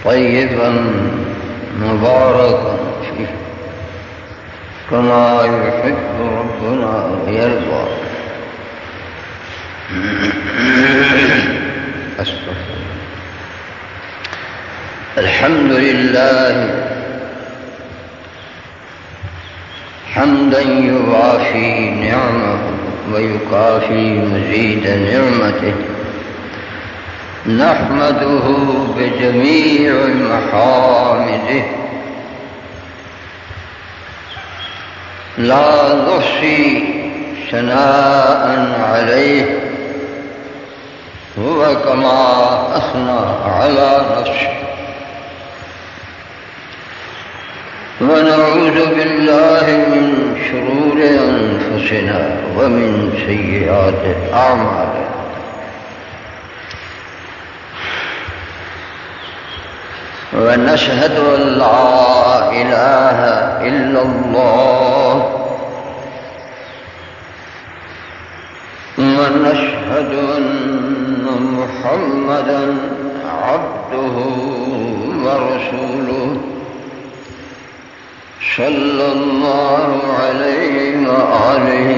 طيبا مباركا فيه كما يحب ربنا ويرضى. الحمد لله حمدا يوافي نعمه ويكافي مزيد نعمته، نحمده بجميع محامده، لا نحصي ثناء عليه هو كما أثنى على نفسه. ونعوذ بالله من شرور أنفسنا ومن سيئات أعمالنا. ونشهد أن لا إله إلا الله، ونشهد أن محمدا عبده ورسوله، صلى الله عليه وآله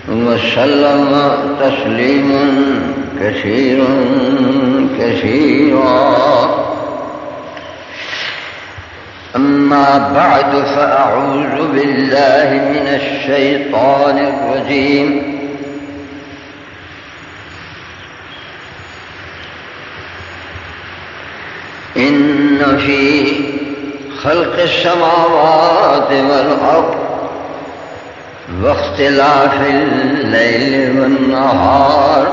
وسلم تسليما كثيرا كثيرا. أما بعد، فأعوذ بالله من الشيطان الرجيم. إن في خلق السماوات والأرض واختلاف الليل والنهار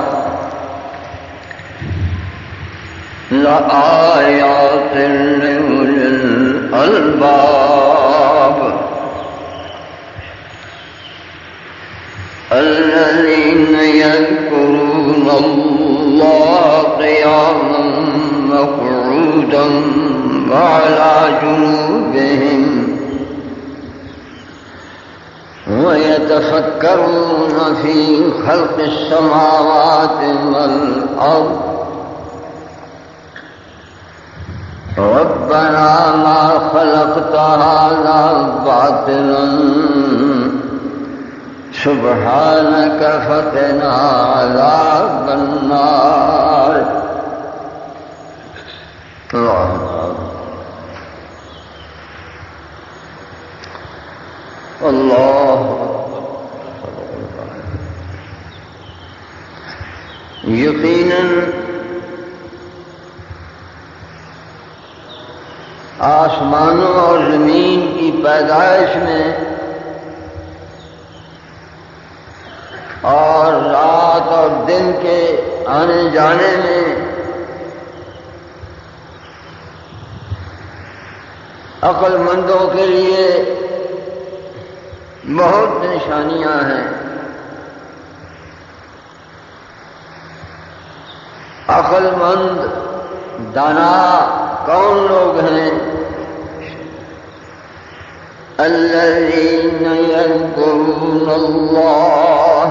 لآيات لأولي الألباب الذين يذكرون الله قياما وقعودا وعلى جنوبهم ويتفكرون في خلق السماوات والأرض ربنا ما خلقت هذا باطلا سبحانك فقنا عذاب النار. اللہ یقیناً آسمانوں اور زمین کی پیدائش میں اور رات اور دن کے آنے جانے میں عقل مندوں کے لیے بہت نشانیاں ہیں۔ عقل مند دانا کون لوگ ہیں؟ الذین یذکرون اللہ،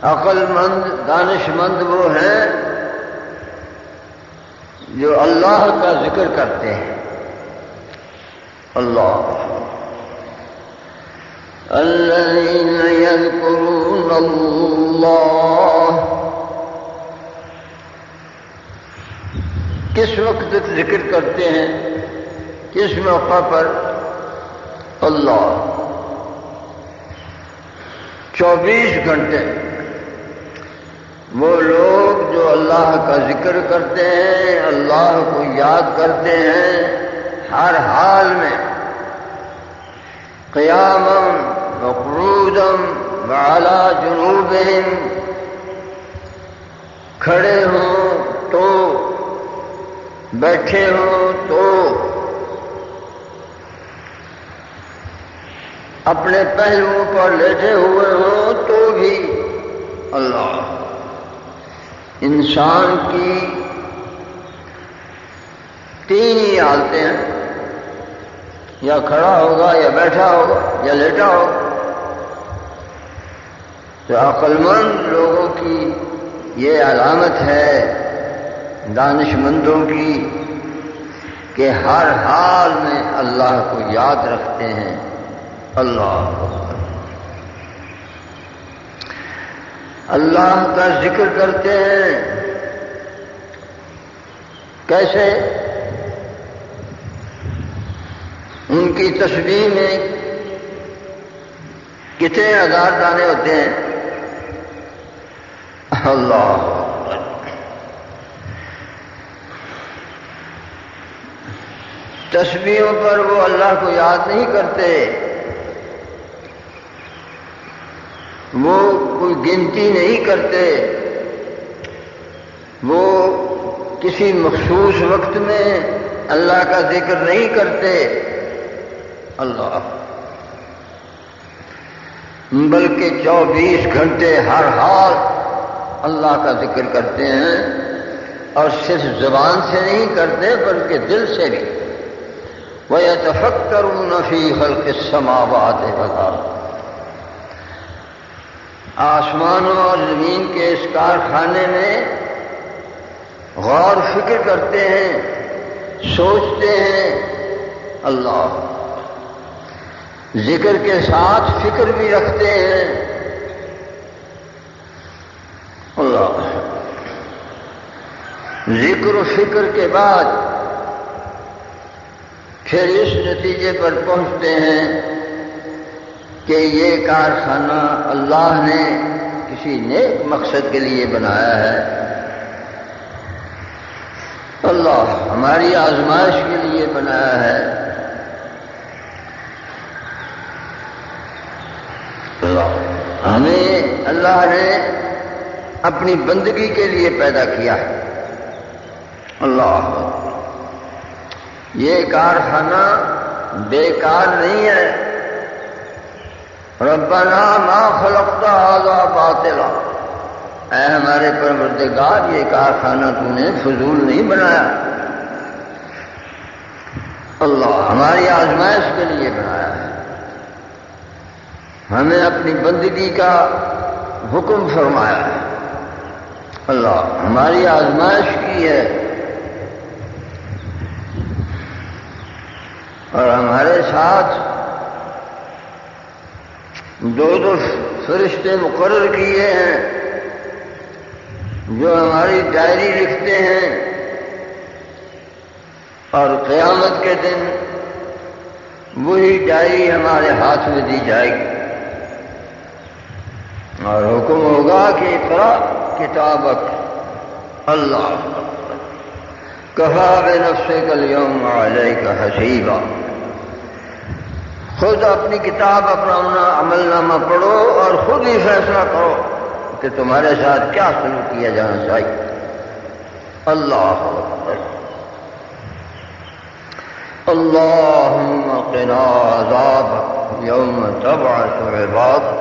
عقل مند دانش مند وہ ہیں جو اللہ کا ذکر کرتے ہیں۔ اللہ الذین یذکرون اللہ، کس وقت ذکر کرتے ہیں؟ کس موقع پر؟ اللہ 24 گھنٹے وہ لوگ جو اللہ کا ذکر کرتے ہیں، اللہ کو یاد کرتے ہیں ہر حال میں، قیاما وقعودا وعلی جنوبہم، کھڑے ہوں تو، بیٹھے ہوں تو، اپنے پہلوؤں پر لیٹے ہوئے ہوں تو بھی اللہ۔ انسان کی تین ہی حالتیں ہیں، یا کھڑا ہوگا یا بیٹھا ہوگا یا لیٹا ہوگا۔ تو عقل مند لوگوں کی یہ علامت ہے دانش مندوں کی کہ ہر حال میں اللہ کو یاد رکھتے ہیں. اللہ اکبر. اللہ کا ذکر کرتے ہیں. کیسے؟ ان کی تسبیح میں کتنے ہزار دانے ہوتے ہیں. اللہ اکبر. تسبیحوں پر وہ اللہ کو یاد نہیں کرتے، وہ کوئی گنتی نہیں کرتے، وہ کسی مخصوص وقت میں اللہ کا ذکر نہیں کرتے. اللہ، بلکہ 24 گھنٹے ہر حال اللہ کا ذکر کرتے ہیں، اور صرف زبان سے نہیں کرتے بلکہ دل سے بھی. وَيَتَفَكَّرُونَ فِي خَلْقِ السَّمَاوَاتِ وَالْأَرْضِ. آسمانوں اور زمین کے اس کارخانے میں غور فکر کرتے ہیں، سوچتے ہیں. اللہ، ذکر کے ساتھ فکر بھی رکھتے ہیں. اللہ، ذکر و فکر کے بعد پھر اس نتیجے پر پہنچتے ہیں کہ یہ کارخانہ اللہ نے کسی نیک مقصد کے لیے بنایا ہے. اللہ ہماری آزمائش کے لیے بنایا ہے. اللہ ہمیں اللہ نے اپنی بندگی کے لیے پیدا کیا ہے. اللہ، یہ کارخانہ بیکار نہیں ہے. ربنا ما خلقت هذا باطلا. اے ہمارے پروردگار، یہ کارخانہ تو نے فضول نہیں بنایا. اللہ ہماری آزمائش کے لیے بنایا ہے. ہمیں اپنی بندگی کا حکم فرمایا ہے. اللہ ہماری آزمائش کی ہے، اور ہمارے ساتھ دو فرشتے مقرر کیے ہیں جو ہماری ڈائری لکھتے ہیں، اور قیامت کے دن وہی ڈائری ہمارے ہاتھ میں دی جائے گی، اور حکم ہوگا کہ اقرا کتابک. اللہ کفی بنفسک اليوم علیک حسیبا. خود اپنی کتاب، اپنا عمل نامہ پڑھو اور خود ہی فیصلہ کرو کہ تمہارے ساتھ کیا سلوک کیا جانا چاہیے. اللہ اکبر. اللہم قنا عذابک یوم تبعث عبادک.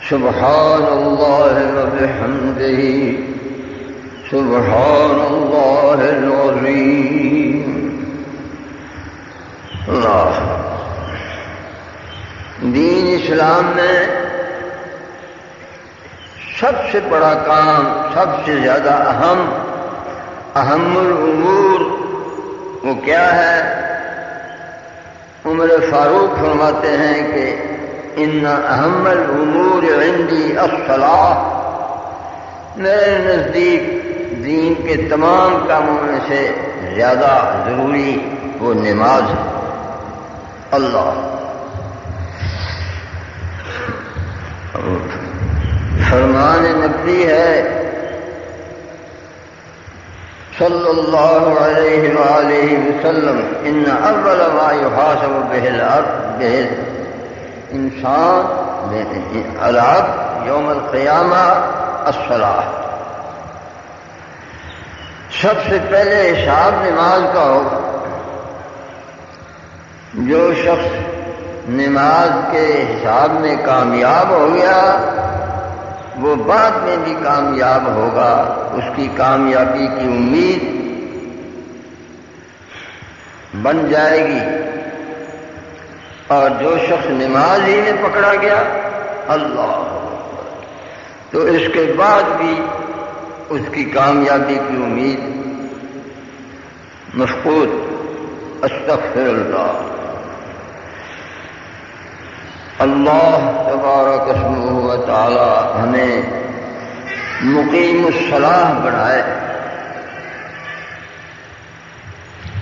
سبحان اللہ وبحمدہ سبحان اللہ العظیم. اللہ، دین اسلام میں سب سے بڑا کام، سب سے زیادہ اہم الامور وہ کیا ہے؟ عمر فاروق فرماتے ہیں کہ ان اہم الامور عندی الصلاۃ. میرے نزدیک دین کے تمام کاموں میں سے زیادہ ضروری وہ نماز ہے. اللہ، فرمان نبی ہے صلی اللہ علیہ وآلہ وسلم، ان اول ما يحاسب به الانسان العبد یوم القیامہ الصلاۃ. سب سے پہلے حساب نماز کا ہوگا. جو شخص نماز کے حساب میں کامیاب ہو گیا وہ بعد میں بھی کامیاب ہوگا. اس کی کامیابی کی امید بن جائے گی. اور جو شخص نماز ہی میں پکڑا گیا، اللہ، تو اس کے بعد بھی اس کی کامیابی کی امید مفقود۔ استغفر اللہ۔ اللہ تبارک اسمہ و تعالی ہمیں مقیم الصلاح بنائے۔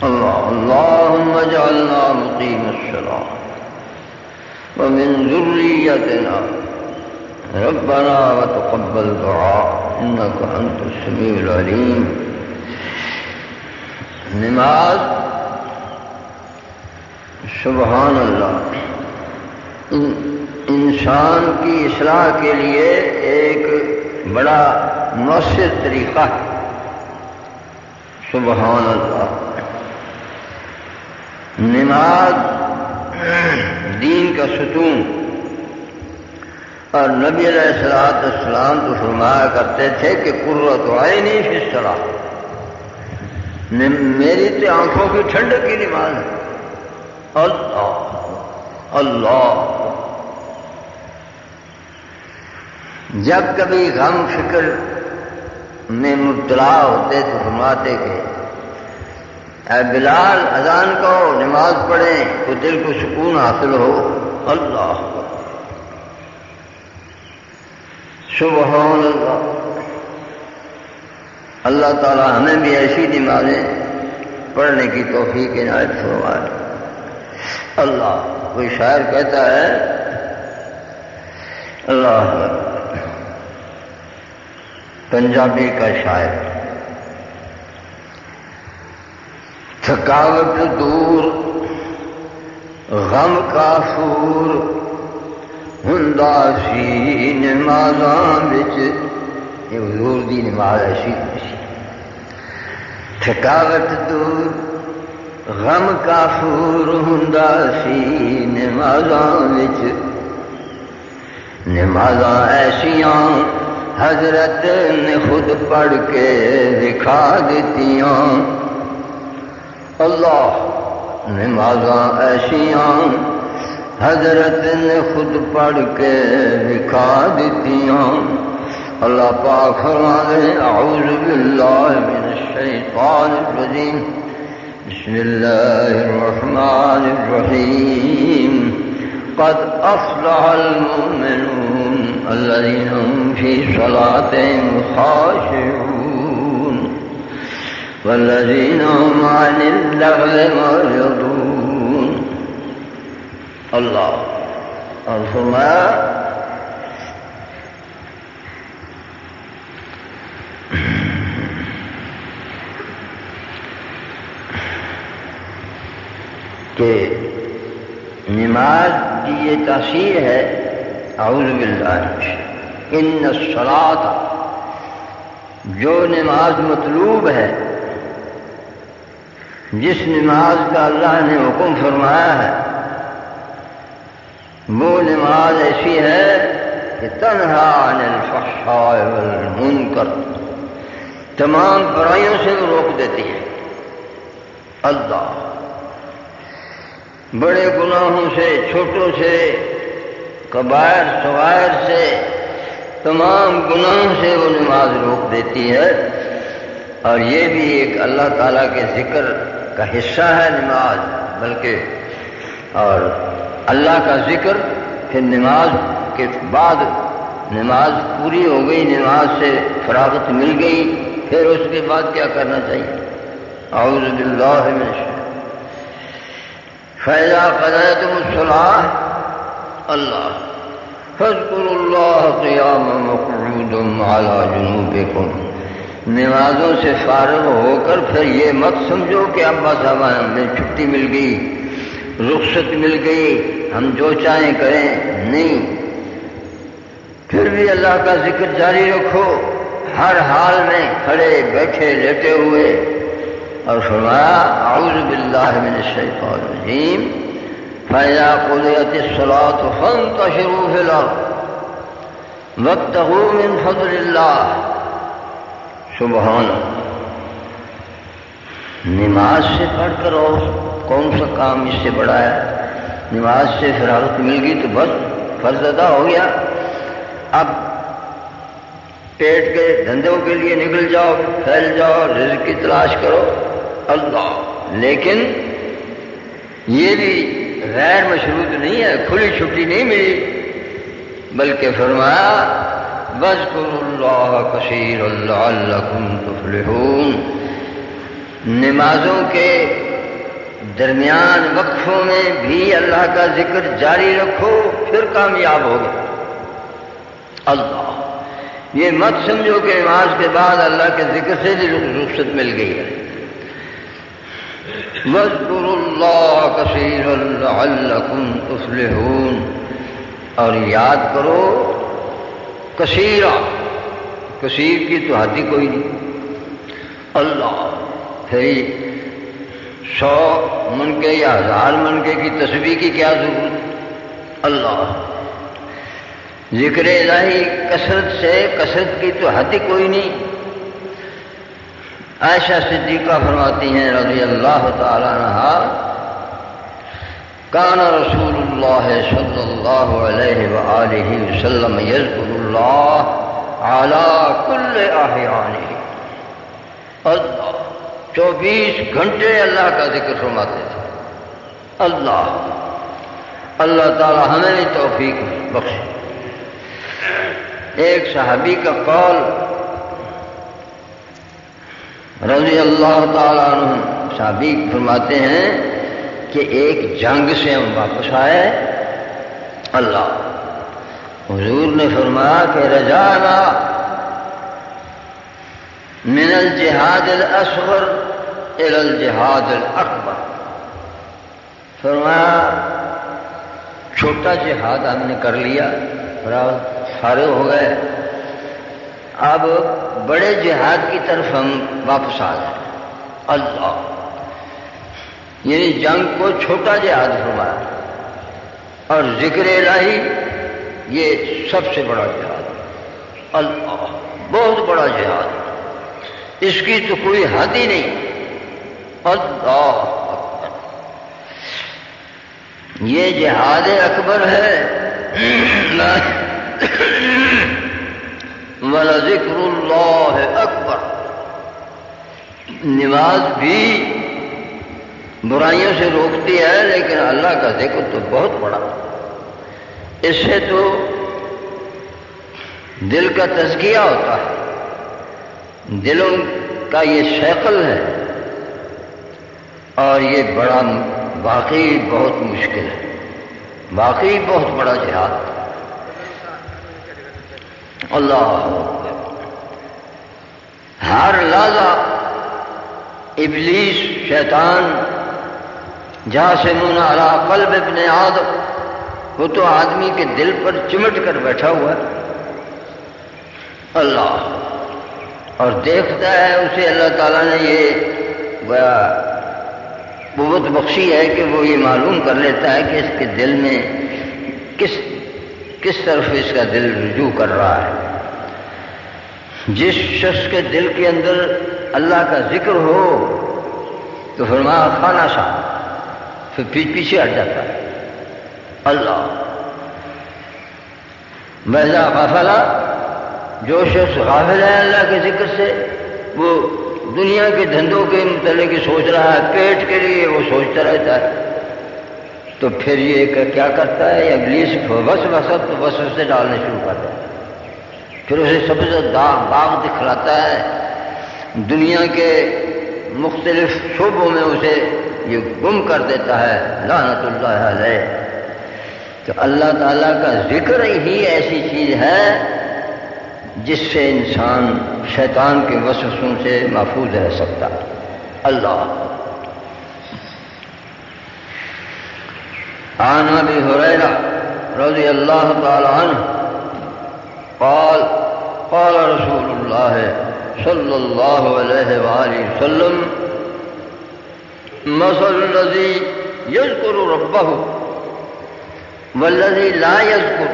اللہم اجعلنا مقیم الصلاح ومن ذریتنا ربنا وتقبل دعاء انک انت السمیع العلیم۔ نماز سبحان اللہ انسان کی اصلاح کے لیے ایک بڑا مؤثر طریقہ ہے۔ سبحان اللہ۔ نماز دین کا ستون، اور نبی علیہ السلام تو فرمایا کرتے تھے کہ قرۃ عینی فی الصلاۃ، میری تو آنکھوں کی ٹھنڈک کی نماز ہے۔ اللہ اللہ۔ جب کبھی غم فکر میں مبتلا ہوتے تو فرماتے کہ اے بلال اذان کہو، نماز پڑھیں تو دل کو سکون حاصل ہو۔ اللہ سبحان اللہ۔ اللہ تعالی ہمیں بھی ایسی نمازیں پڑھنے کی توفیق عنایت فرمائے۔ اللہ۔ کوئی شاعر کہتا ہے اللہ، پنجابی کا شاعر، تھکاوٹ دور غم کافور ہندا سی نمازاں وچ، یہ حضور دی نماز ایسی تھکاوٹ دور غم کافور ہندا سی نمازاں وچ، نمازاں ایسیاں حضرت نے خود پڑھ کے دکھا دیتیاں۔ اللہ۔ نمازاں ایسیاں حضرت نے خود پڑھ کے دکھا دیتیاں۔ اللہ پاک فرماتے ہیں اعوذ باللہ من الشیطان الرجیم، بسم اللہ الرحمن الرحیم، قد افلح المؤمنون الذین هم فی صلاتهم خاشعون والذین هم عن اللغو معرضون۔ اللہ۔ اور فرمایا کہ نماز کی یہ تاثیر ہے، اعوذ باللہ ان الصلاۃ، جو نماز مطلوب ہے، جس نماز کا اللہ نے حکم فرمایا ہے، وہ نماز ایسی ہے کہ تنہا عن الفحشاء والمنکر، تمام برائیوں سے وہ روک دیتی ہے۔ اللہ۔ بڑے گناہوں سے، چھوٹوں سے، کبائر صغائر سے، تمام گناہوں سے وہ نماز روک دیتی ہے۔ اور یہ بھی ایک اللہ تعالیٰ کے ذکر کا حصہ ہے نماز، بلکہ اور اللہ کا ذکر پھر نماز کے بعد، نماز پوری ہو گئی، نماز سے فراغت مل گئی، پھر اس کے بعد کیا کرنا چاہیے؟ اعوذ باللہ من الشیطان فَإِذَا قَضَيْتُمُ الصَّلَاةَ اللہ فَاذْكُرُوا اللَّهَ قِيَامًا وَقُعُودًا عَلَى جُنُوبِكُمْ۔ نمازوں سے فارغ ہو کر پھر یہ مت سمجھو کہ اب بس ہمیں چھٹی مل گئی، رخصت مل گئی، ہم جو چاہیں کریں، نہیں، پھر بھی اللہ کا ذکر جاری رکھو، ہر حال میں، کھڑے بیٹھے لیٹے ہوئے۔ اور فرمایا اعوذ باللہ من الشیطان الرجیم فَإِذَا قُضِيَتِ الصَّلَاةُ فَانتَشِرُوا فِي الْأَرْضِ وَابْتَغُوا مِنْ فَضْلِ اللَّهِ۔ سبحان اللہ۔ نماز سے پڑھ کر اور کون سا کام اس سے بڑا ہے؟ نماز سے فراغت مل گئی تو بس فرض ادا ہو گیا۔ اب پیٹ کے دھندوں کے لیے نکل جاؤ، پھیل جاؤ، رزق کی تلاش کرو اللہ، لیکن یہ بھی غیر مشروط نہیں ہے، کھلی چھٹی نہیں ملی، بلکہ فرمایا وَاذْكُرُوا اللَّهَ كَثِيرًا لَعَلَّكُمْ تُفْلِحُونَ، نمازوں کے درمیان وقفوں میں بھی اللہ کا ذکر جاری رکھو، پھر کامیاب ہوگے اللہ۔ یہ مت سمجھو کہ نماز کے بعد اللہ کے ذکر سے بھی رخصت مل گئی ہے۔ وَاذْكُرُوا اللَّهَ كَثِيرًا لَعَلَّكُمْ تُفْلِحُونَ، اور یاد کرو کثیرہ، کثیر کی تو حد ہی کوئی نہیں اللہ، پھر 100 منکے یا 1000 منکے کی تسبیح کی کیا ضرورت اللہ، ذکر الہی کثرت سے، کثرت کی تو حد ہی کوئی نہیں۔ عائشہ صدیقہ فرماتی ہیں رضی اللہ تعالی عنہا، کان رسول اللہ صلی اللہ علیہ وآلہ وسلم یذکر اللہ علی کل احیانہ، اللہ 24 گھنٹے اللہ کا ذکر فرماتے تھے اللہ۔ اللہ تعالی ہمیں بھی توفیق بخشے۔ ایک صحابی کا قول رضی اللہ تعالیٰ عنہ، صحابی فرماتے ہیں کہ ایک جنگ سے ہم واپس آئے اللہ، حضور نے فرمایا کہ رجعنا من الجہاد الاصغر الى الجہاد الاکبر، فرمایا چھوٹا جہاد ہم نے کر لیا، فارغ ہو گئے، اب بڑے جہاد کی طرف ہم واپس آ گئے اللہ، یعنی جنگ کو چھوٹا جہاد فرمایا، اور ذکر الہی یہ سب سے بڑا جہاد اللہ، بہت بڑا جہاد، اس کی تو کوئی حد ہی نہیں اللہ اکبر، یہ جہاد اکبر ہے۔ وَلَذِكْرُ اللَّهِ اکبر، نماز بھی برائیوں سے روکتی ہے، لیکن اللہ کا ذکر تو بہت بڑا، اس سے تو دل کا تزکیہ ہوتا ہے، دلوں کا یہ شیخل ہے، اور یہ بڑا واقعی بہت مشکل ہے، واقعی بہت بڑا جہاد اللہ۔ ہر لحظہ ابلیس شیطان جاسمون علی قلب ابن آدم، وہ تو آدمی کے دل پر چمٹ کر بیٹھا ہوا ہے اللہ، اور دیکھتا ہے اسے اللہ تعالیٰ نے یہ قوت بخشی ہے کہ وہ یہ معلوم کر لیتا ہے کہ اس کے دل میں کس طرف اس کا دل رجوع کر رہا ہے۔ جس شخص کے دل کے اندر اللہ کا ذکر ہو تو فرمایا کھانا سا، پھر پیچھے ہٹ جاتا ہے اللہ۔ وَإِذَا غَفَلَ، جو شخص غافل ہے اللہ کے ذکر سے، وہ دنیا کے دھندوں کے متعلق سوچ رہا ہے، پیٹ کے لیے وہ سوچتا رہتا ہے، تو پھر یہ کیا کرتا ہے، ابلیس وسوسے ڈالنے شروع کرتا ہے، پھر اسے سبز باغ دکھلاتا ہے، دنیا کے مختلف شعبوں میں اسے یہ گم کر دیتا ہے لعنت اللہ علیہ۔ تو اللہ تعالیٰ کا ذکر ہی ایسی چیز ہے جس سے انسان شیطان کے وسوسوں سے محفوظ رہ سکتا اللہ۔ عن ابی ہریرہ رضی اللہ تعالی عنہ قال قال رسول اللہ صلی اللہ علیہ وآلہ وسلم مثل الذی یذکر ربہ والذی لا یذکر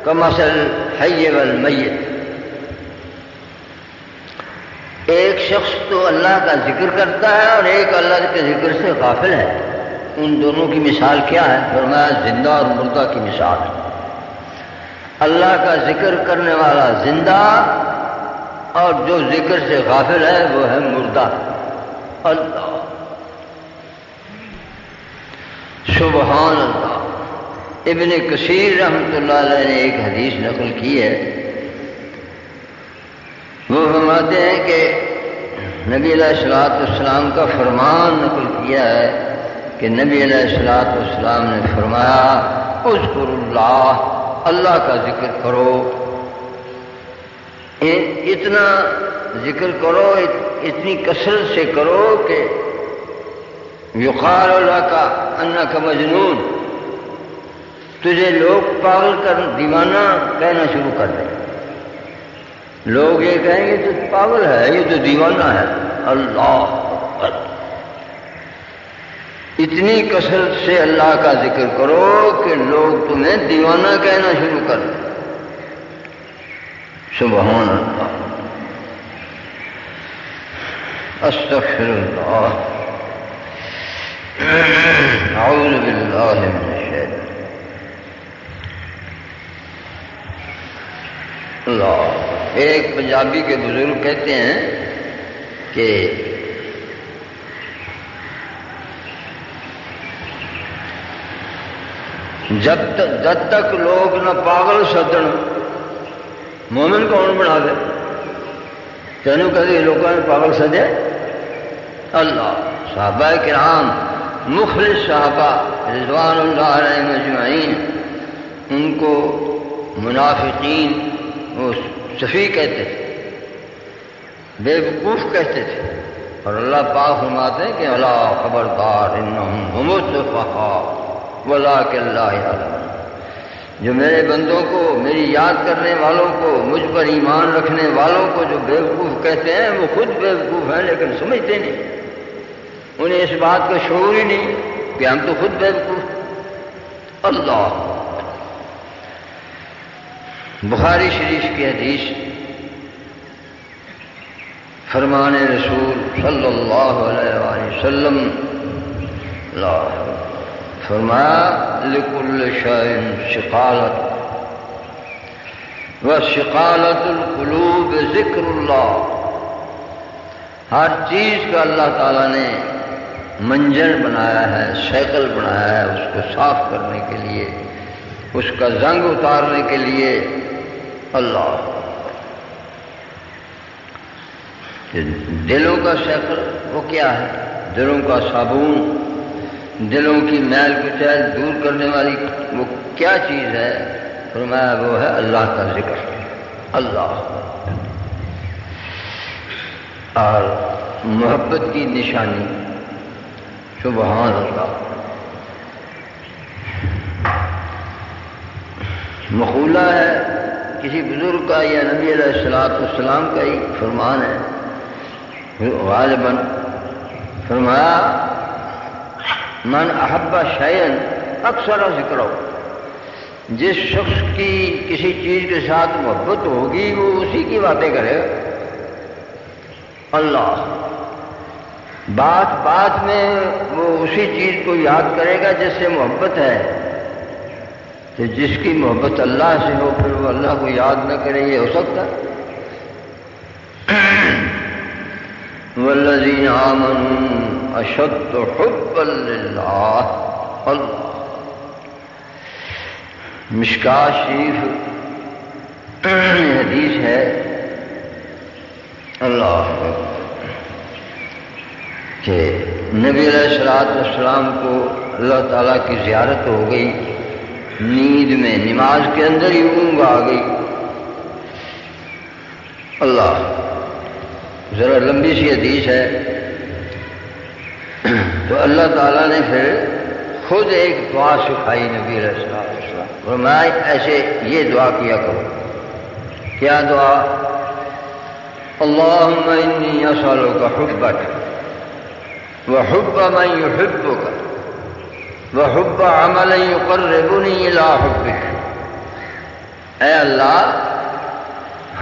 کمثل الحی والمیت۔ ایک شخص تو اللہ کا ذکر کرتا ہے اور ایک اللہ کے ذکر سے غافل ہے، ان دونوں کی مثال کیا ہے؟ فرمایا زندہ اور مردہ کی مثال۔ اللہ کا ذکر کرنے والا زندہ اور جو ذکر سے غافل ہے وہ ہے مردہ۔ اللہ سبحان اللہ۔ ابن کثیر رحمۃ اللہ علیہ نے ایک حدیث نقل کی ہے، وہ فرماتے ہیں کہ نبی علیہ الصلوۃ والسلام کا فرمان نقل کیا ہے کہ نبی علیہ الصلوۃ والسلام نے فرمایا اذکر اللہ، اللہ کا ذکر کرو، اتنا ذکر کرو، اتنی کثرت سے کرو کہ یقال لک انک مجنون، تجھے لوگ پاگل کر دیوانہ کہنا شروع کر دیں، لوگ یہ کہیں گے تو پاگل ہے، یہ تو دیوانہ ہے۔ اللہ اتنی کثرت سے اللہ کا ذکر کرو کہ لوگ تمہیں دیوانہ کہنا شروع کر دیں۔ سبحان اللہ، استغفر اللہ، اعوذ باللہ من الشیطان اللہ۔ ایک پنجابی کے بزرگ کہتے ہیں کہ جب تک لوگ نہ پاگل سدن مومن کون بنا دے، تینوں کہتے لوگوں نے پاگل سدے اللہ۔ صحابہ کرام مخلص صحابہ رضوان اللہ علیہم اجمعین، ان کو منافقین وہ صفی کہتے تھے، بے وقوف کہتے تھے، اور اللہ پاک فرماتے ہیں کہ الا خبردار انہم هم السفہاء ولکن لا یعلمون، جو میرے بندوں کو، میری یاد کرنے والوں کو، مجھ پر ایمان رکھنے والوں کو جو بے وقوف کہتے ہیں وہ خود بے وقوف ہیں لیکن سمجھتے نہیں، انہیں اس بات کا شعور ہی نہیں کہ ہم تو خود بے وقوف۔ اللہ بخاری شریف کی حدیث، فرمان رسول صلی اللہ علیہ وآلہ وسلم فرمایا لکل شیء شقالۃ وشقالۃ القلوب ذکر اللہ، ہر چیز کا اللہ تعالیٰ نے منجر بنایا ہے، شکل بنایا ہے اس کو صاف کرنے کے لیے، اس کا زنگ اتارنے کے لیے۔ اللہ دلوں کا شکل وہ کیا ہے؟ دلوں کا صابون، دلوں کی میل کچیل دور کرنے والی وہ کیا چیز ہے؟ فرمایا وہ ہے اللہ کا ذکر، اللہ۔ اور محبت کی نشانی، سبحان اللہ۔ مقولہ ہے کسی بزرگ کا یا نبی علیہ الصلوۃ والسلام کا ہی فرمان ہے غالباً، فرمایا من احب شیئا اکثر ذکرہ، جس شخص کی کسی چیز کے ساتھ محبت ہوگی وہ اسی کی باتیں کرے گا۔ اللہ بات بات میں وہ اسی چیز کو یاد کرے گا جس سے محبت ہے، تو جس کی محبت اللہ سے ہو پھر وہ اللہ کو یاد نہ کرے، یہ ہو سکتا ہے؟ والذین آمنوا اشد حبا للہ، اللہ۔ مشکوٰۃ شریف حدیث ہے، اللہ کہ نبی علیہ الصلوۃ والسلام کو اللہ تعالیٰ کی زیارت ہو گئی، نیند میں نماز کے اندر ہی اونگ آ گئی۔ اللہ ذرا لمبی سی حدیث ہے، تو اللہ تعالیٰ نے پھر خود ایک دعا سکھائی نبی علیہ السلام، فرمایا ایسے یہ دعا کیا کرو۔ کیا دعا؟ اللہم انی اسألک حبک وحب من یحبک وحب عمل یقربنی الی حبک۔ اے اللہ،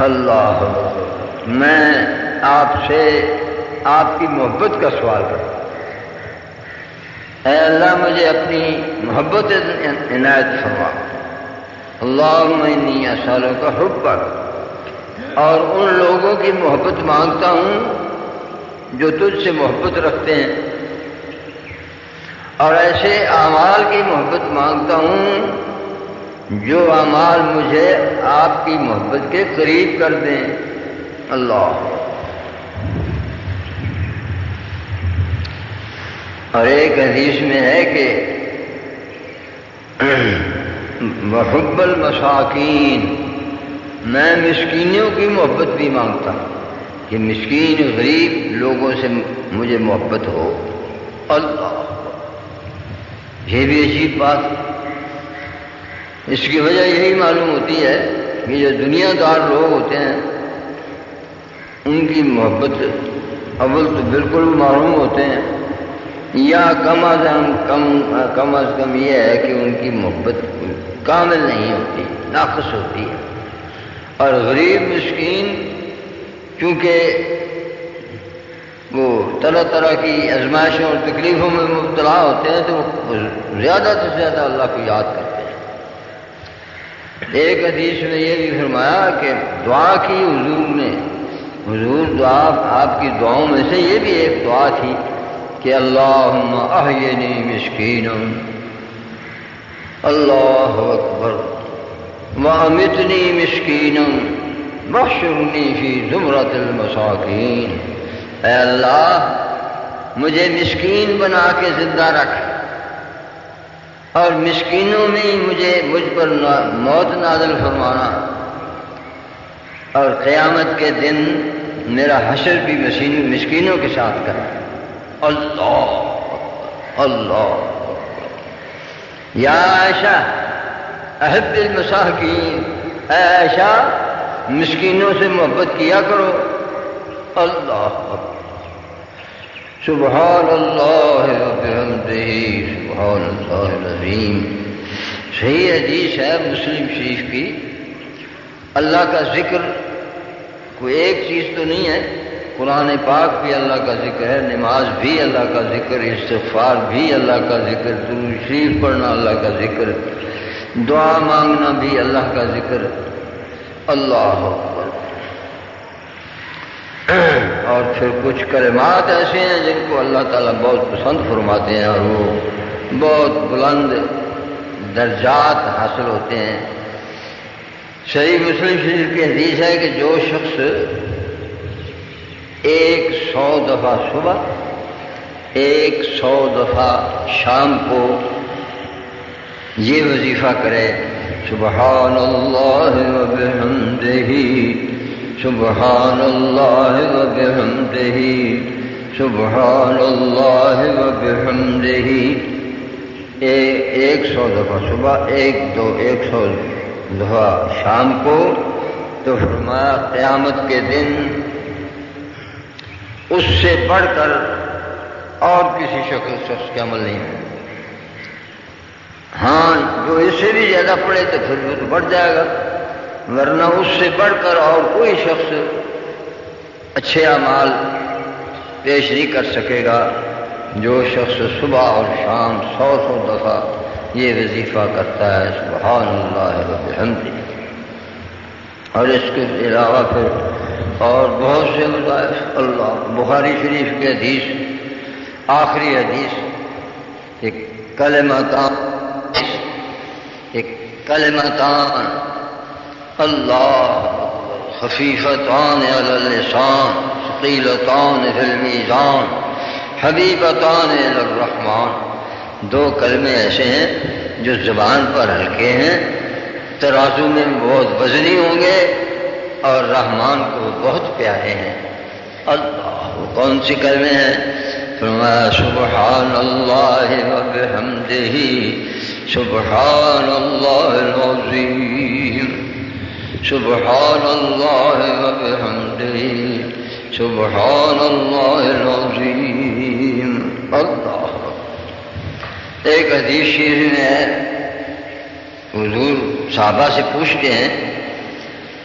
اللہ میں آپ سے آپ کی محبت کا سوال کرتا ہوں، اے اللہ مجھے اپنی محبت عنایت فرما۔ اللہم انی اسألک حبک، اور ان لوگوں کی محبت مانگتا ہوں جو تجھ سے محبت رکھتے ہیں، اور ایسے اعمال کی محبت مانگتا ہوں جو اعمال مجھے آپ کی محبت کے قریب کر دیں۔ اللہ۔ اور ایک حدیث میں ہے کہ وحب المساکین، میں مسکینوں کی محبت بھی مانگتا ہوں کہ مسکین غریب لوگوں سے مجھے محبت ہو۔ اللہ، یہ بھی عجیب بات ہے۔ اس کی وجہ یہی معلوم ہوتی ہے کہ جو دنیا دار لوگ ہوتے ہیں ان کی محبت اول تو بالکل معلوم ہوتے ہیں، یا کم از کم یہ ہے کہ ان کی محبت کامل نہیں ہوتی، ناقص ہوتی ہے۔ اور غریب مسکین چونکہ وہ طرح طرح کی آزمائشوں اور تکلیفوں میں مبتلا ہوتے ہیں تو وہ زیادہ سے زیادہ اللہ کو یاد کرتے ہیں۔ ایک حدیث میں یہ بھی فرمایا کہ دعا کی حضور دعا آپ کی دعاؤں میں سے یہ بھی ایک دعا تھی کہ اللہم احینی مسکینا، اللہ اکبر، وامتنی مسکینا واحشرنی فی زمرۃ المساکین۔ اے اللہ، مجھے مسکین بنا کے زندہ رکھ اور مسکینوں میں ہی مجھ پر موت نازل فرمانا، اور قیامت کے دن میرا حشر بھی مسکینوں کے ساتھ کر۔ اللہ اللہ۔ یا عائشہ احب المساکین، اے عائشہ مسکینوں سے محبت کیا کرو۔ اللہ سبحان اللہ وبحمدہ سبحان اللہ العظیم۔ صحیح حدیث ہے مسلم شریف کی، اللہ کا ذکر کوئی ایک چیز تو نہیں ہے، قرآن پاک بھی اللہ کا ذکر ہے، نماز بھی اللہ کا ذکر، استغفار بھی اللہ کا ذکر، درود شریف پڑھنا اللہ کا ذکر، دعا مانگنا بھی اللہ کا ذکر۔ اللہ اکبر۔ اور پھر کچھ کلمات ایسے ہیں جن کو اللہ تعالیٰ بہت پسند فرماتے ہیں اور وہ بہت بلند درجات حاصل ہوتے ہیں۔ صحیح مسلم شریف کی حدیث ہے کہ جو شخص 100 دفعہ صبح 100 دفعہ شام کو یہ وظیفہ کرے، سبحان اللہ وبحمدہ سبحان اللہ وبحمدہ سبحان اللہ وبحمدہ، 100 دفعہ صبح 100 دفعہ شام کو، تو فرمایا قیامت کے دن اس سے بڑھ کر اور کسی شخص کے عمل نہیں ہے۔ ہاں جو اس سے بھی زیادہ پڑھے تو پھر وہ تو بڑھ جائے گا، ورنہ اس سے بڑھ کر اور کوئی شخص اچھے اعمال پیش نہیں کر سکے گا جو شخص صبح اور شام 100 دفعہ یہ وظیفہ کرتا ہے، سبحان اللہ وبحمدہ۔ اور اس کے علاوہ پھر اور بہت سے وظائف۔ اللہ بخاری شریف کی حدیث، آخری حدیث، ایک کلمتان اللہ خفیفتان علی اللسان ثقیلتان فی المیزان حبیبتان الی الرحمن۔ 2 کلمے ایسے ہیں جو زبان پر ہلکے ہیں، ترازو میں بہت وزنی ہوں گے اور رحمان کو بہت پیارے ہیں۔ اللہ، وہ کون سی کلمے ہیں؟ فرمایا سبحان اللہ وبحمدہ سبحان اللہ العظیم سبحان اللہ وبحمدہ سبحان اللہ العظیم۔ اللہ۔ ایک حدیث شریف میں ہے، حضور صحابہ سے پوچھتے ہیں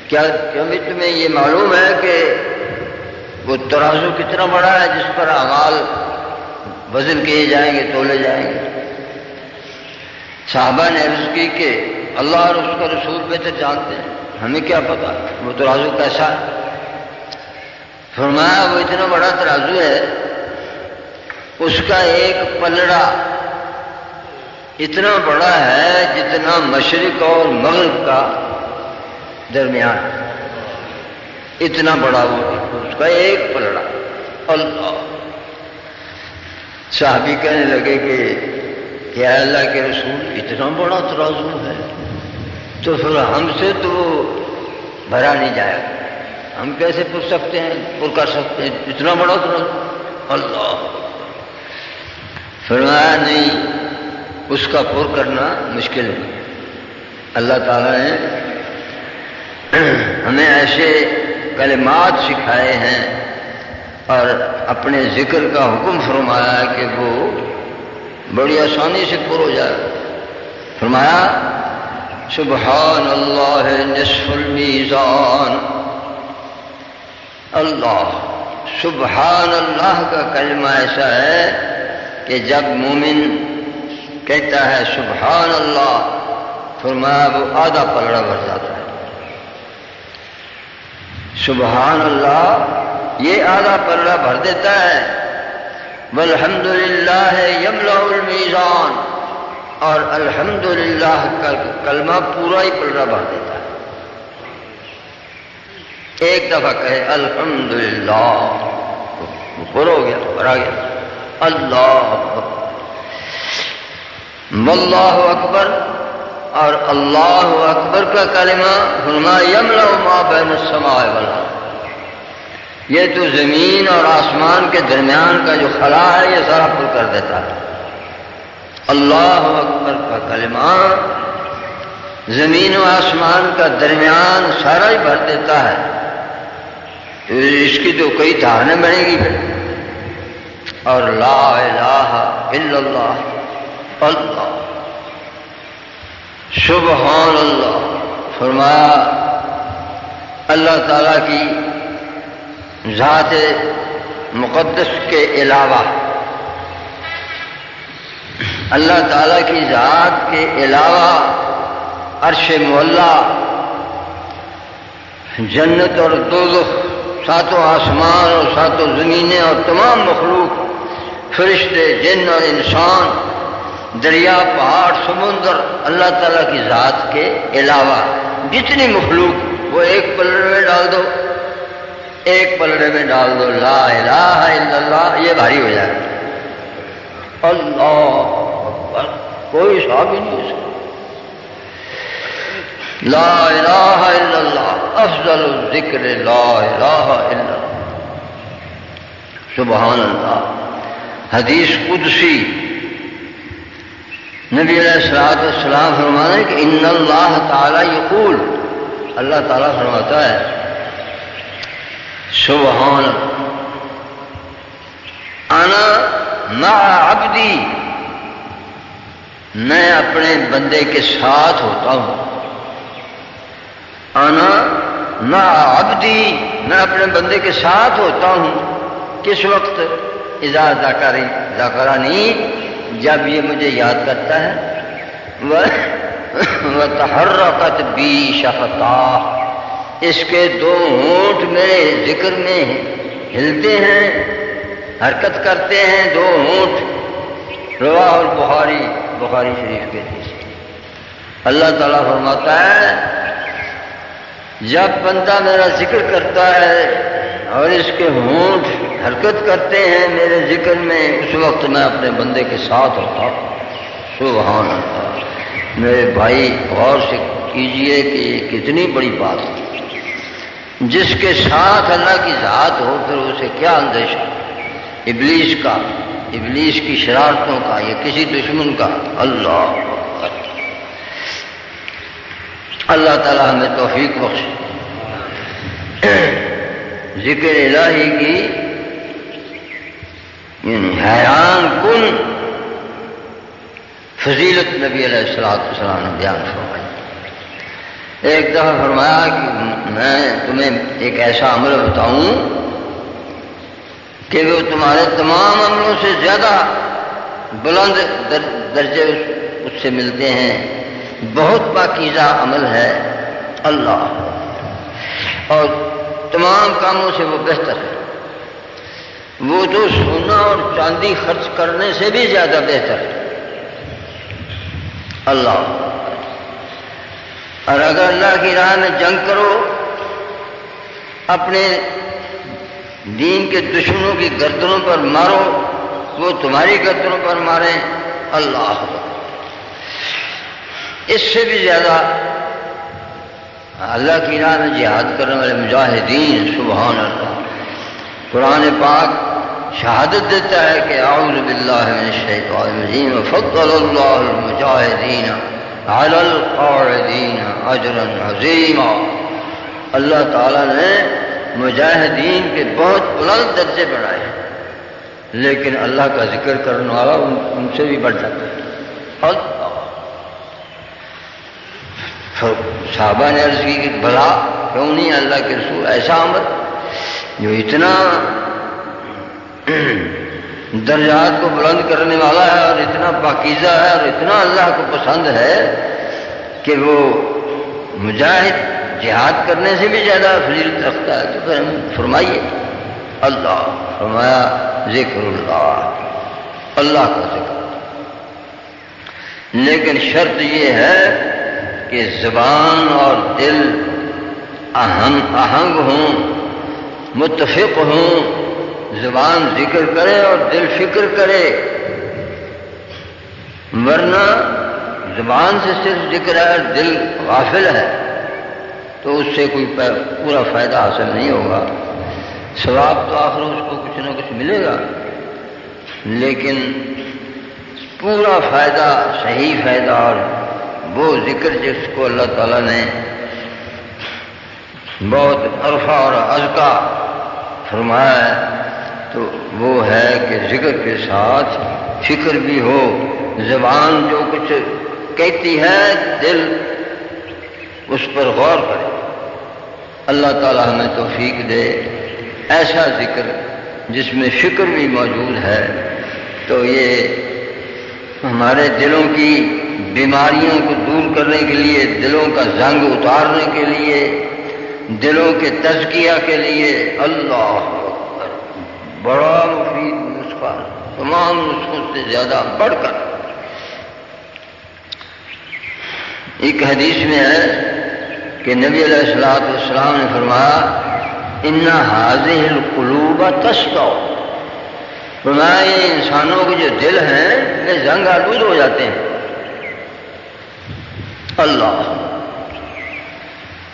کیا تمہیں یہ معلوم ہے کہ وہ ترازو کتنا بڑا ہے جس پر اعمال وزن کیے جائیں گے، تولے جائیں گے؟ صحابہ نے عرض کی کہ اللہ اور اس کا رسول بہتر جانتے ہیں۔ ہمیں کیا پتا وہ ترازو کیسا ہے؟ فرمایا وہ اتنا بڑا ترازو ہے، اس کا ایک پلڑا اتنا بڑا ہے جتنا مشرق اور مغرب کا درمیان، اتنا بڑا وہ اس کا ایک پلڑا۔ اللہ! صحابی کہنے لگے کہ کیا اللہ کے رسول اتنا بڑا ترازو ہے تو پھر ہم سے تو بھرا نہیں جائے گا، ہم کیسے پر سکتے ہیں، پر کر سکتے ہیں اتنا بڑا ترازو؟ اللہ! فرمایا نہیں، اس کا پر کرنا مشکل ہے۔ اللہ تعالیٰ نے ہمیں ایسے کلمات سکھائے ہیں اور اپنے ذکر کا حکم فرمایا ہے کہ وہ بڑی آسانی سے پر ہو جائے۔ فرمایا سبحان اللہ نصف المیزان۔ اللہ! سبحان اللہ کا کلمہ ایسا ہے کہ جب مومن کہتا ہے سبحان اللہ، فرمایا وہ آدھا پلڑا بھر جاتا ہے۔ سبحان اللہ یہ آدھا پلڑا بھر دیتا ہے۔ والحمدللہ یملأ المیزان، اور الحمدللہ کا کلمہ پورا ہی پلڑا بھر دیتا ہے۔ ایک دفعہ کہے الحمدللہ، پر ہو گیا، بھرا گیا۔ اللہ اکبر، واللہ اکبر، اور اللہ اکبر کا کلمہ فرمایا یملأ ما بین السماء والارض، یہ تو زمین اور آسمان کے درمیان کا جو خلا ہے یہ سارا پر کر دیتا ہے۔ اللہ اکبر کا کلمہ زمین و آسمان کا درمیان سارا ہی بھر دیتا ہے۔ تو اس کی تو کئی دھاریں بنے گی پھر۔ اور لا الہ الا اللہ، اللہ سبحان اللہ، فرمایا اللہ تعالیٰ کی ذات مقدس کے علاوہ، اللہ تعالیٰ کی ذات کے علاوہ عرش معلیٰ، جنت اور دوزخ، ساتوں آسمان اور ساتوں زمینیں اور تمام مخلوق، فرشتے، جن اور انسان، دریا، پہاڑ، سمندر، اللہ تعالیٰ کی ذات کے علاوہ جتنی مخلوق، وہ ایک پلڑے میں ڈال دو، ایک پلڑے میں ڈال دو لا الہ الا اللہ، یہ بھاری ہو جائے گا۔ اللہ اکبر، کوئی حساب ہی نہیں اس کا۔ لا الہ الا اللہ، افضل الذکر لا الہ الا اللہ، سبحان اللہ۔ حدیث قدسی، نبی علیہ السلام فرماتے ہیں کہ ان اللہ تعالی یقول، اللہ تعالیٰ فرماتا ہے سبحان انا مع عبدی، میں اپنے بندے کے ساتھ ہوتا ہوں۔ انا مع عبدی، میں اپنے بندے کے ساتھ ہوتا ہوں۔ کس وقت؟ اذا ذکرنی، جب یہ مجھے یاد کرتا ہے۔ وتحرکت بی شفتاہ، اس کے دو ہونٹ میرے ذکر میں ہلتے ہیں، حرکت کرتے ہیں دو ہونٹ۔ رواہ البخاری، بخاری شریف کے حدیث۔ اللہ تعالیٰ فرماتا ہے جب بندہ میرا ذکر کرتا ہے اور اس کے ہونٹ حرکت کرتے ہیں میرے ذکر میں، اس وقت میں اپنے بندے کے ساتھ ہوتا ہوں۔ سبحان اللہ۔ میرے بھائی غور سے کیجئے کہ یہ کتنی بڑی بات ہے۔ جس کے ساتھ اللہ کی ذات ہو پھر اسے کیا اندیشہ، ابلیس کا، ابلیس کی شرارتوں کا یا کسی دشمن کا۔ اللہ اکبر۔ اللہ تعالیٰ ہمیں توفیق بخشے۔ ذکر الہی کی حیران کن فضیلت نبی علیہ السلام نے بیان فرمائی۔ ایک دفعہ فرمایا کہ میں تمہیں ایک ایسا عمل بتاؤں کہ وہ تمہارے تمام عملوں سے زیادہ بلند درجے اس سے ملتے ہیں، بہت پاکیزہ عمل ہے۔ اللہ اور تمام کاموں سے وہ بہتر ہے، وہ تو سونا اور چاندی خرچ کرنے سے بھی زیادہ بہتر ہے۔ اللہ، اور اگر اللہ کی راہ میں جنگ کرو، اپنے دین کے دشمنوں کی گردنوں پر مارو، وہ تمہاری گردنوں پر ماریں، اللہ، اس سے بھی زیادہ اللہ کی راہ میں جہاد کرنے والے مجاہدین، سبحان اللہ۔ قرآن پاک شہادت دیتا ہے کہ اعوذ باللہ من الشیطان الرجیم فضل اللہ المجاہدین علی القاعدین اجرا عظیما۔ اللہ تعالیٰ نے مجاہدین کے بہت بلند درجے بڑھائے ہیں، لیکن اللہ کا ذکر کرنے والا ان سے بھی بڑھ جاتا ہے۔ اور صحابہ نے عرض کی کہ بھلا کیوں نہیں اللہ کے رسول ایسا عمل جو اتنا درجات کو بلند کرنے والا ہے اور اتنا پاکیزہ ہے اور اتنا اللہ کو پسند ہے کہ وہ مجاہد جہاد کرنے سے بھی زیادہ فضیلت رکھتا ہے، تو پھر ہم فرمائیے۔ اللہ فرمایا ذکر اللہ، اللہ کا ذکر، لیکن شرط یہ ہے کہ زبان اور دل آہنگ ہوں، متفق ہوں، زبان ذکر کرے اور دل فکر کرے، ورنہ زبان سے صرف ذکر ہے اور دل غافل ہے تو اس سے کوئی پورا فائدہ حاصل نہیں ہوگا۔ ثواب تو آخر اس کو کچھ نہ کچھ ملے گا، لیکن پورا فائدہ، صحیح فائدہ اور وہ ذکر جس کو اللہ تعالیٰ نے بہت عرفہ اور ازکا فرمایا ہے، تو وہ ہے کہ ذکر کے ساتھ فکر بھی ہو، زبان جو کچھ کہتی ہے دل اس پر غور کرے۔ اللہ تعالیٰ ہمیں توفیق دے ایسا ذکر جس میں فکر بھی موجود ہے، تو یہ ہمارے دلوں کی بیماریوں کو دور کرنے کے لیے، دلوں کا زنگ اتارنے کے لیے، دلوں کے تزکیہ کے لیے اللہ اکبر بڑا مفید نسخہ، تمام نسخوں سے زیادہ بڑھ کر۔ ایک حدیث میں ہے کہ نبی علیہ الصلوۃ والسلام نے فرمایا ان هذه القلوب تشکو، فرمایا یہ انسانوں کے جو دل ہیں یہ زنگ آلود ہو جاتے ہیں۔ اللہ،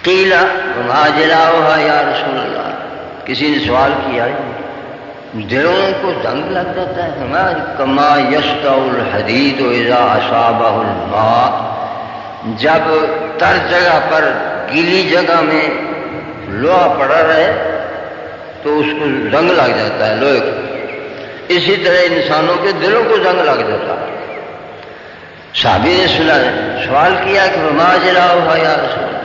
قیل وما جلاؤها یا رسول اللہ، کسی نے سوال کیا دلوں کو زنگ لگ جاتا ہے؟ فرمایا کما یشتع الحدید اذا اصابہ الماء، جب تر جگہ پر گیلی جگہ میں لوہا پڑا رہے تو اس کو زنگ لگ جاتا ہے لوہے کو، اسی طرح انسانوں کے دلوں کو زنگ لگ جاتا ہے۔ صحابی نے سوال کیا کہ وما جلاؤها یا رسول اللہ،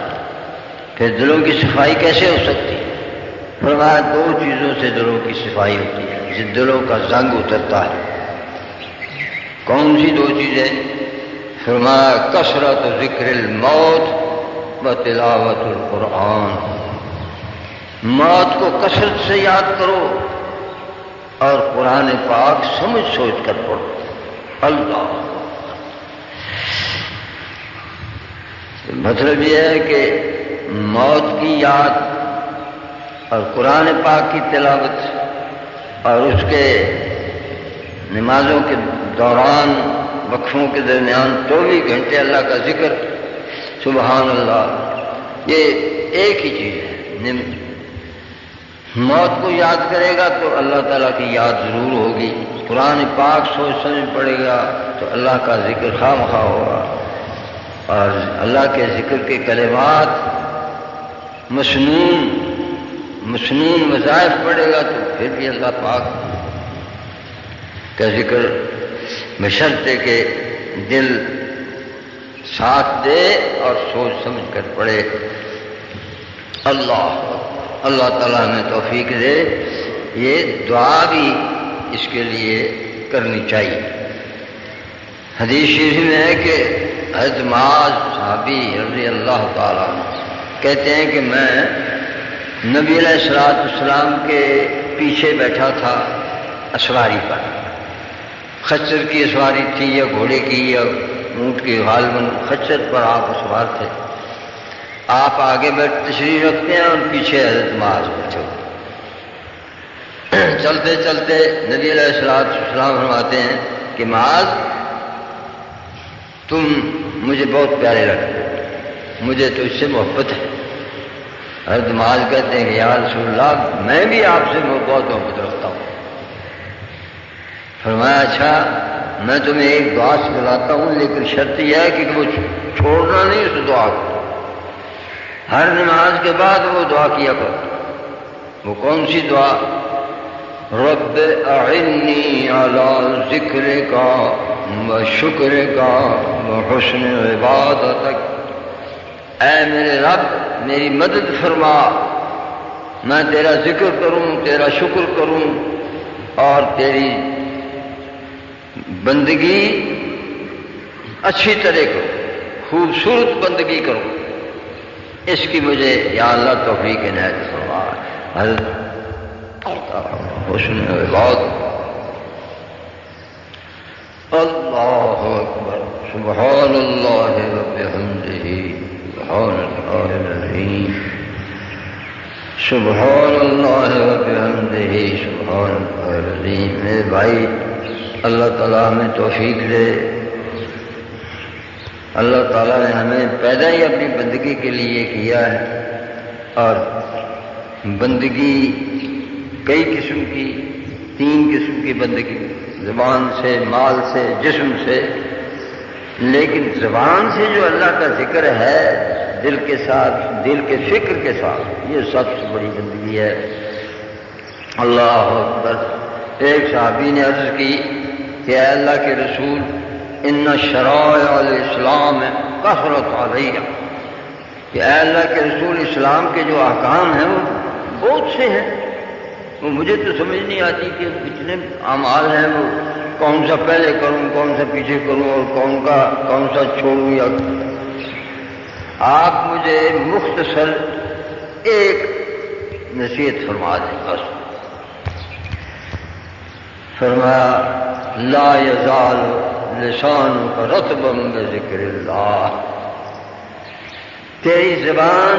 پھر دلوں کی صفائی کیسے ہو سکتی ہے؟ فرمایا دو چیزوں سے دلوں کی صفائی ہوتی ہے، جس دلوں کا زنگ اترتا ہے۔ کون سی دو چیزیں؟ فرمایا کثرت ذکر الموت و تلاوت القرآن، موت کو کثرت سے یاد کرو اور قرآن پاک سمجھ سوچ کر پڑھو۔ اللہ، مطلب یہ ہے کہ موت کی یاد اور قرآن پاک کی تلاوت اور اس کے نمازوں کے دوران وقفوں کے درمیان 24 گھنٹے اللہ کا ذکر، سبحان اللہ، یہ ایک ہی چیز ہے۔ موت کو یاد کرے گا تو اللہ تعالیٰ کی یاد ضرور ہوگی، قرآن پاک سوچ سمجھ پڑے گا تو اللہ کا ذکر خواہ مخواہ ہوگا، اور اللہ کے ذکر کے کلمات مسنون وظائف پڑے گا تو پھر بھی اللہ پاک کا ذکر بشرطے کہ دل ساتھ دے اور سوچ سمجھ کر پڑے۔ اللہ تعالیٰ ہمیں توفیق دے، یہ دعا بھی اس کے لیے کرنی چاہیے۔ حدیث شریف میں ہے کہ حضرت معاذ صحابی رضی اللہ تعالیٰ کہتے ہیں کہ میں نبی علیہ السلام کے پیچھے بیٹھا تھا اسواری پر، خچر کی اسواری تھی یا گھوڑے کی یا اونٹ کی، غالباً خچر پر آپ سوار تھے. آپ آگے بیٹھ تشریف رکھتے ہیں اور پیچھے حضرت معاذ بیٹھے ہوتے. چلتے چلتے نبی علیہ السلام فرماتے ہیں کہ معاذ تم مجھے بہت پیارے لگتے ہو، مجھے تو اس سے محبت ہے. حضرت معاذ کہتے ہیں کہ یا رسول اللہ میں بھی آپ سے بہت محبت رکھتا ہوں. فرمایا اچھا میں تمہیں ایک دعا سے بلاتا ہوں، لیکن شرط یہ ہے کہ وہ چھوڑنا نہیں اس دعا کو. ہر نماز کے بعد وہ دعا کیا کرو. وہ کون سی دعا؟ رب اعنی علی ذکرک و شکرک و حسن عبادتک. اے میرے رب میری مدد فرما، میں تیرا ذکر کروں، تیرا شکر کروں اور تیری بندگی اچھی طرح کروں، خوبصورت بندگی کروں. اس کی مجھے یا اللہ توفیق عنایت فرما. حضرت حسن عبادت. اللہ اکبر سبحان اللہ وبحمدہ سبحان اللہ العظیم سبحان اللہ وبحمدہ سبحان اللہ العظیم. میرے بھائی اللہ تعالیٰ ہمیں توفیق دے. اللہ تعالیٰ نے ہمیں پیدا ہی اپنی بندگی کے لیے کیا ہے، اور بندگی کئی قسم کی، 3 قسم کی بندگی، زبان سے، مال سے، جسم سے. لیکن زبان سے جو اللہ کا ذکر ہے دل کے ساتھ، دل کے فکر کے ساتھ، یہ سب سے بڑی بندگی ہے. اللہ اکبر. ایک صحابی نے عرض کی کہ اے اللہ کے رسول ان شرائع الاسلام کثرت علیہ، کہ اے اللہ کے رسول اسلام کے جو احکام ہیں وہ بہت سے ہیں، وہ مجھے تو سمجھ نہیں آتی کہ اتنے اعمال ہیں، وہ کون سا پہلے کروں، کون سا پیچھے کروں، اور کون سا چھوڑوں. یا آپ مجھے مختصر ایک نصیحت فرما دیں بس. فرمایا لا یزال لسانک رطبا بذکر اللہ. تیری زبان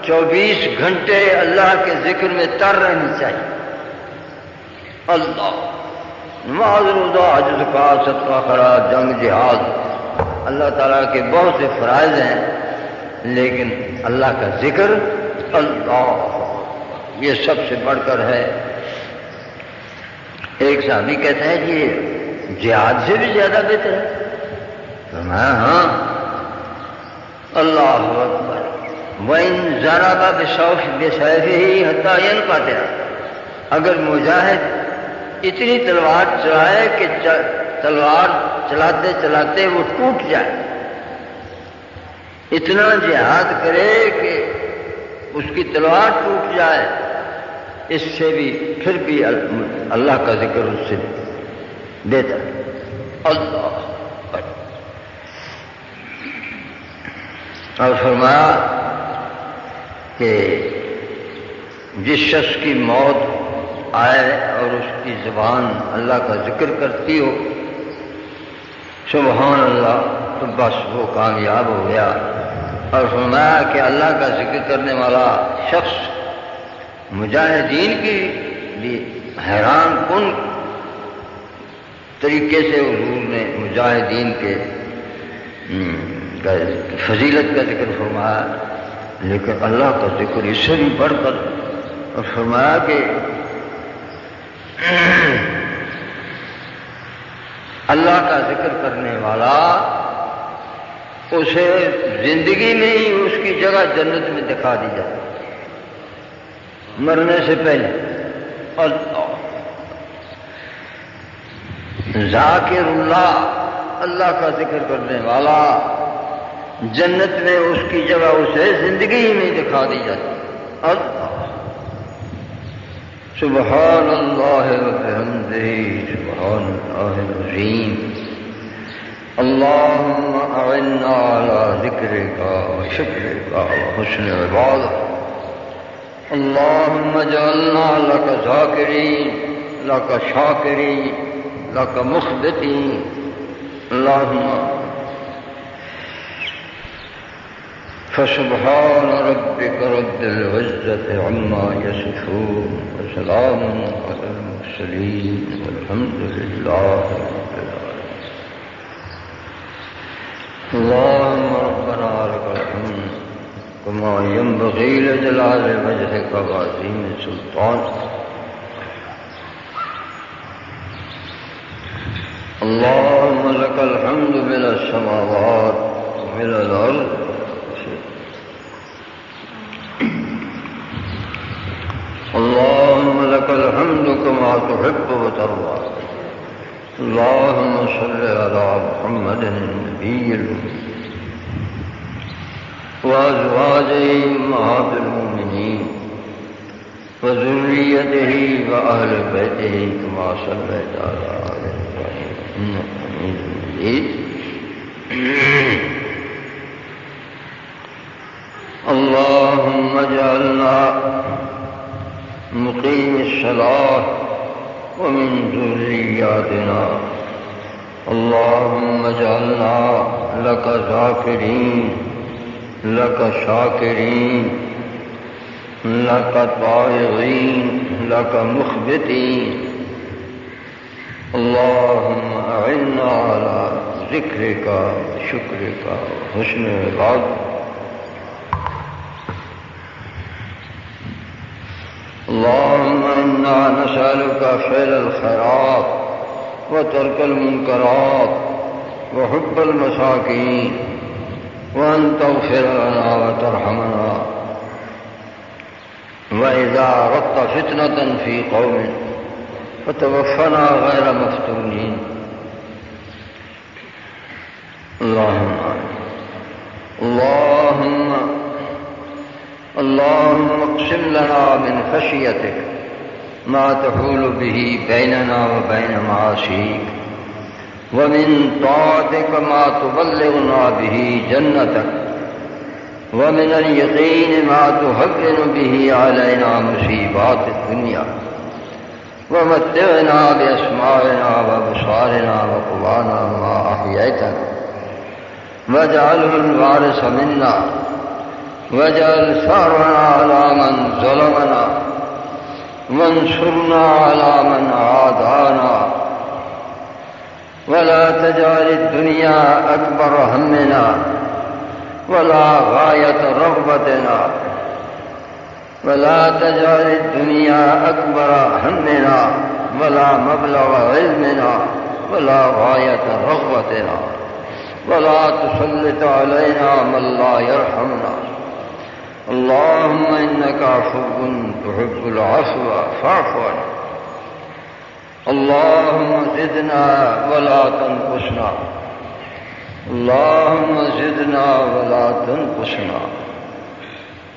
24 گھنٹے اللہ کے ذکر میں تر رہنی چاہیے. اللہ نماز، روزہ، حج، زکوٰۃ، صدقہ، خیرات، جنگ، جہاد، اللہ تعالیٰ کے بہت سے فرائض ہیں، لیکن اللہ کا ذکر، اللہ، یہ سب سے بڑھ کر ہے. ایک صحابی کہتا ہے کہ جہاد سے بھی زیادہ بہتر ہے. فرمایا ہاں. اللہ اکبر. وَإِن ضَرَبَ بِسَيْفِهِ حَتَّى يَنْقَطِعَ. اگر مجاہد اتنی تلوار چلائے کہ تلوار چلاتے چلاتے وہ ٹوٹ جائے، اتنا جہاد کرے کہ اس کی تلوار ٹوٹ جائے، اس سے بھی پھر بھی اللہ کا ذکر اس سے بہتر. اللہ. اور فرمایا کہ جس شخص کی موت آئے اور اس کی زبان اللہ کا ذکر کرتی ہو، سبحان اللہ، تو بس وہ کامیاب ہو گیا. اور فرمایا کہ اللہ کا ذکر کرنے والا شخص مجاہدین کی بھی حیران کن طریقے سے حضور نے مجاہدین کے فضیلت کا ذکر فرمایا، لیکن اللہ کا ذکر اس سے بھی بڑھ کر. اور فرمایا کہ اللہ کا ذکر کرنے والا اسے زندگی میں ہی اس کی جگہ جنت میں دکھا دی جاتی مرنے سے پہلے. اللہ. ذاکر اللہ، اللہ کا ذکر کرنے والا، جنت میں اس کی جگہ اسے زندگی ہی میں دکھا دی جاتی. اللہ. سبحان اللہ وبحمدہ سبحان اللہ العظیم. اللہم اعنا علی ذکرک و شکرک و حسن عبادتک. اللهم اجعلنا لك ذاكرين لك شاكرين لك مخبتين. اللهم فسبحان ربك رب العزة عما يصفون وسلام على المرسلين والحمد لله رب العالمين. اللهم ربنا لك الحمد كما ينبغي لجلال وجهك وعظيم سلطانك. اللهم لك الحمد ملء السماوات وملء الأرض اللهم لك الحمد كما تحب وترضى. اللهم صل على محمد النبي الأمي وأزواجه أمهات المؤمنين وذريته وأهل بيته كما صليت على آل إبراهيم إنك حميد مجيد. اللهم اجعلنا مقيم الصلاة ومن ذرياتنا. اللهم اجعلنا لك ذاكرين لك شاكرين لك طائعين لك مخبتين. اللهم أعنا على ذكرك وشكرك وحسن عبادتك. اللهم إنا نسألك فعل الخيرات وترك المنكرات وحب المساكين وأن تغفر لنا وترحمنا. وإذا أردت فتنة في قوم فتوفنا غير مفتونين. اللهم اقسم لنا من خشيتك ما تحول به بيننا وبين معاصيك، ومن طاعتك ما تبلغنا به جنتك، ومن اليقين ما تهون به علينا مصيبات الدنيا، ومتعنا بأسماعنا وأبصارنا وقوانا ما أحييتنا، واجعله الوارث منا، واجعل ثارنا على من ظلمنا، وانصرنا على من عادانا، ولا تجعل الدنيا أكبر همنا ولا غاية رغبتنا، ولا تجعل الدنيا أكبر همنا ولا مبلغ علمنا ولا غاية رغبتنا، ولا تسلط علينا من لا يرحمنا. اللهم إنك عفو تحب العفو فاعف عنا. اللهم زدنا ولا تنقصنا. اللهم زدنا ولا تنقصنا،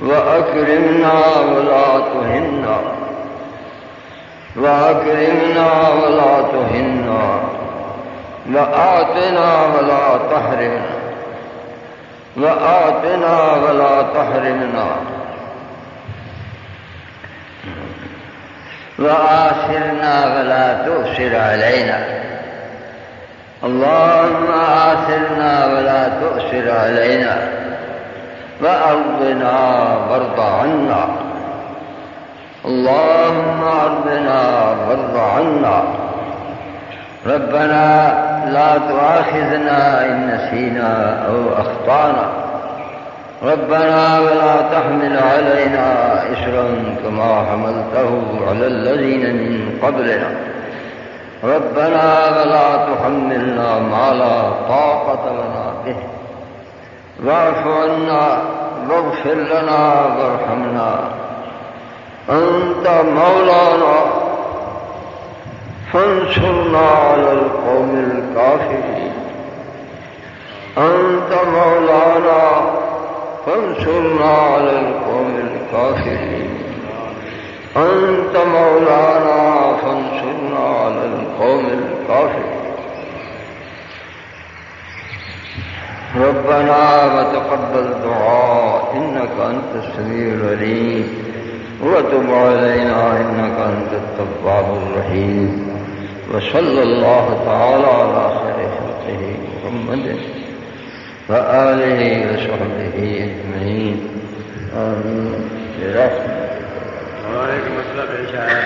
وأكرمنا ولا تهنا، وأكرمنا ولا تهنا، وآتنا ولا تحرمنا، وآتنا ولا تحرمنا، وآثرنا ولا تؤثر علينا. اللهم آثرنا ولا تؤثر علينا، وأرضنا وارض عنا. اللهم أرضنا وارض عنا. ربنا لا تؤاخذنا إن نسينا أو أخطأنا. ربنا ولا تحمل علينا إصرا كما حملته على الذين من قبلنا. ربنا ولا تحملنا ما لا طاقة لنا به. واعف عنا واغفر لنا وارحمنا. أنت مولانا فانصرنا على القوم الكافرين. أنت مولانا فانصرنا على القوم الكافرين. أنت مولانا فانصرنا على القوم الكافرين. ربنا وتقبل دعاء إنك أنت السميع العليم. وتب علينا إنك أنت التواب الرحيم. وصلى الله تعالى على خير خلقه محمد وآله وصحبه أجمعين. آمين برحمتك. وعليكم السلام.